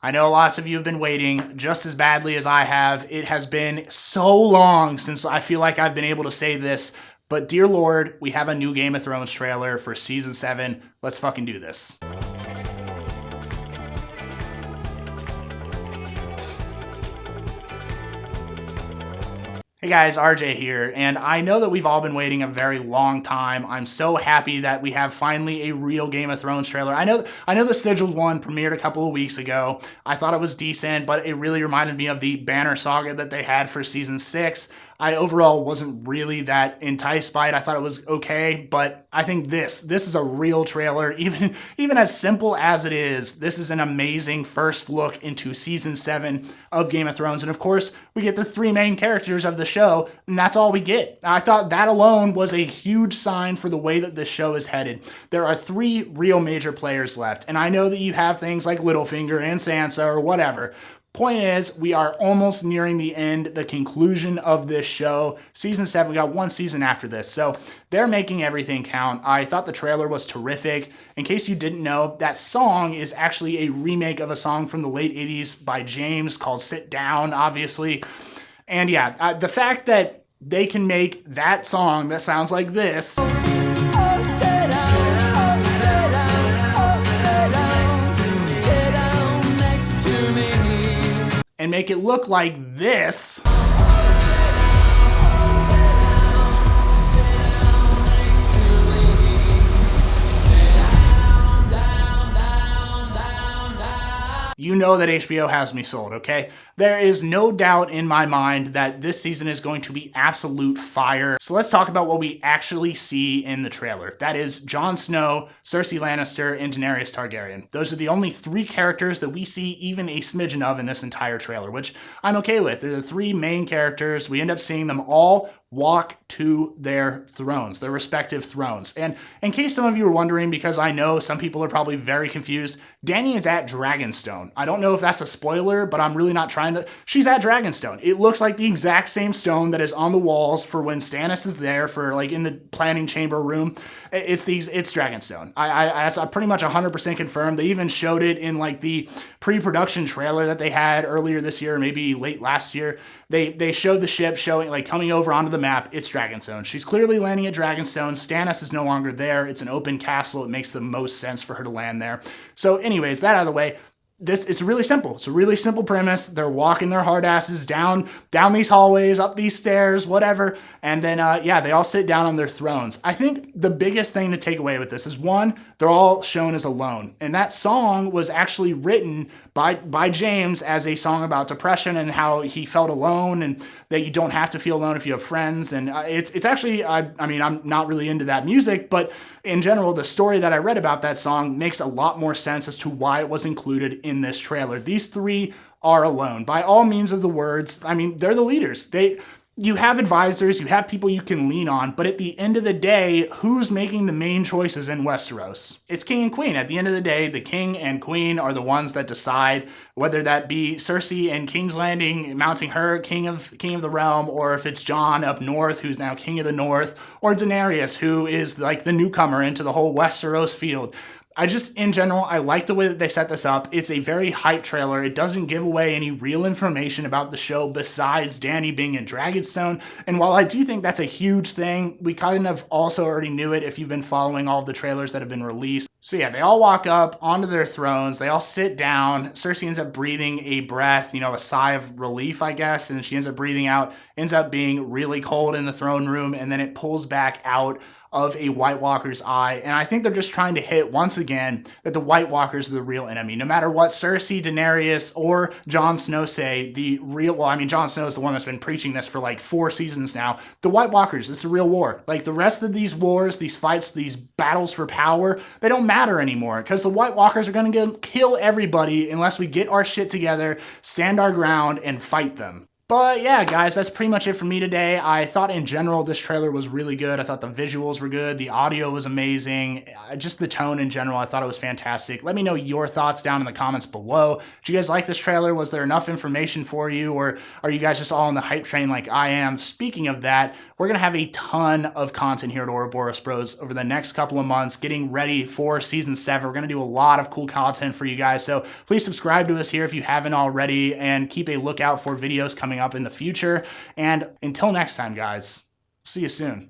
I know lots of you have been waiting just as badly as I have. It has been so long since I feel like I've been able to say this, but dear Lord, we have a new Game of Thrones trailer for season 7. Let's fucking do this. Hey guys, RJ here, and I know that we've all been waiting a very long time. I'm so happy that we have finally a real Game of Thrones trailer. I know the scheduled one premiered a couple of weeks ago. I thought it was decent, but it really reminded me of the Banner saga that they had for season 6. I overall wasn't really that enticed by it. I thought it was okay, but I think this is a real trailer. Even as simple as it is, this is an amazing first look into season 7 of Game of Thrones. And of course, we get the 3 main characters of the show, and that's all we get. I thought that alone was a huge sign for the way that this show is headed. There are 3 real major players left, and I know that you have things like Littlefinger and Sansa or whatever. Point is, we are almost nearing the end, the conclusion of this show. Season 7, we got 1 season after this, so they're making everything count. I thought the trailer was terrific. In case you didn't know, that song is actually a remake of a song from the late 80s by James called Sit Down, obviously. And yeah, the fact that they can make that song that sounds like this and make it look like this. You know that HBO has me sold, okay? There is no doubt in my mind that this season is going to be absolute fire. So let's talk about what we actually see in the trailer. That is Jon Snow, Cersei Lannister, and Daenerys Targaryen. Those are the only 3 characters that we see even a smidgen of in this entire trailer, which I'm okay with. They're the 3 main characters. We end up seeing them all walk to their thrones, their respective thrones. And in case some of you are wondering, because I know some people are probably very confused, Dany is at Dragonstone. I don't know if that's a spoiler, but I'm really not trying to. She's at Dragonstone. It looks like the exact same stone that is on the walls for when Stannis is there for like in the planning chamber room. It's Dragonstone. That's pretty much 100% confirmed. They even showed it in like the pre-production trailer that they had earlier this year, maybe late last year. They showed the ship showing like coming over onto the map. It's Dragonstone. She's clearly landing at Dragonstone. Stannis is no longer there. It's an open castle. It makes the most sense for her to land there. So anyways, that out of the way. It's really simple. It's a really simple premise. They're walking their hard asses down these hallways, up these stairs, whatever. And then, they all sit down on their thrones. I think the biggest thing to take away with this is, one, they're all shown as alone. And that song was actually written by James as a song about depression and how he felt alone and that you don't have to feel alone if you have friends. And it's actually, I'm not really into that music, but in general, the story that I read about that song makes a lot more sense as to why it was included in this trailer. These 3 are alone by all means of the words. I mean, they're the leaders. You have advisors, you have people you can lean on, but at the end of the day, who's making the main choices in Westeros? It's king and queen. At the end of the day, the king and queen are the ones that decide, whether that be Cersei in King's Landing, mounting her king of the realm, or if it's Jon up north, who's now king of the north, or Daenerys, who is like the newcomer into the whole Westeros field. In general, I like the way that they set this up. It's a very hype trailer. It doesn't give away any real information about the show besides Dany being in Dragonstone. And while I do think that's a huge thing, we kind of also already knew it if you've been following all of the trailers that have been released. So yeah, they all walk up onto their thrones. They all sit down. Cersei ends up breathing a breath, a sigh of relief, I guess. And she ends up breathing out, ends up being really cold in the throne room. And then it pulls back out of a White Walker's eye. And I think they're just trying to hit once again that the White Walkers are the real enemy. No matter what Cersei, Daenerys, or Jon Snow say, Jon Snow is the one that's been preaching this for like 4 seasons now. The White Walkers, it's a real war. Like the rest of these wars, these fights, these battles for power, they don't matter anymore because the White Walkers are going to kill everybody unless we get our shit together, stand our ground, and fight them. But yeah, guys, that's pretty much it for me today. I thought in general this trailer was really good. I thought the visuals were good. The audio was amazing. Just the tone in general, I thought it was fantastic. Let me know your thoughts down in the comments below. Did you guys like this trailer? Was there enough information for you? Or are you guys just all on the hype train like I am? Speaking of that, we're going to have a ton of content here at Ouroboros.Bros over the next couple of months, getting ready for Season 7. We're going to do a lot of cool content for you guys. So please subscribe to us here if you haven't already, and keep a lookout for videos coming up in the future. And until next time, guys, see you soon.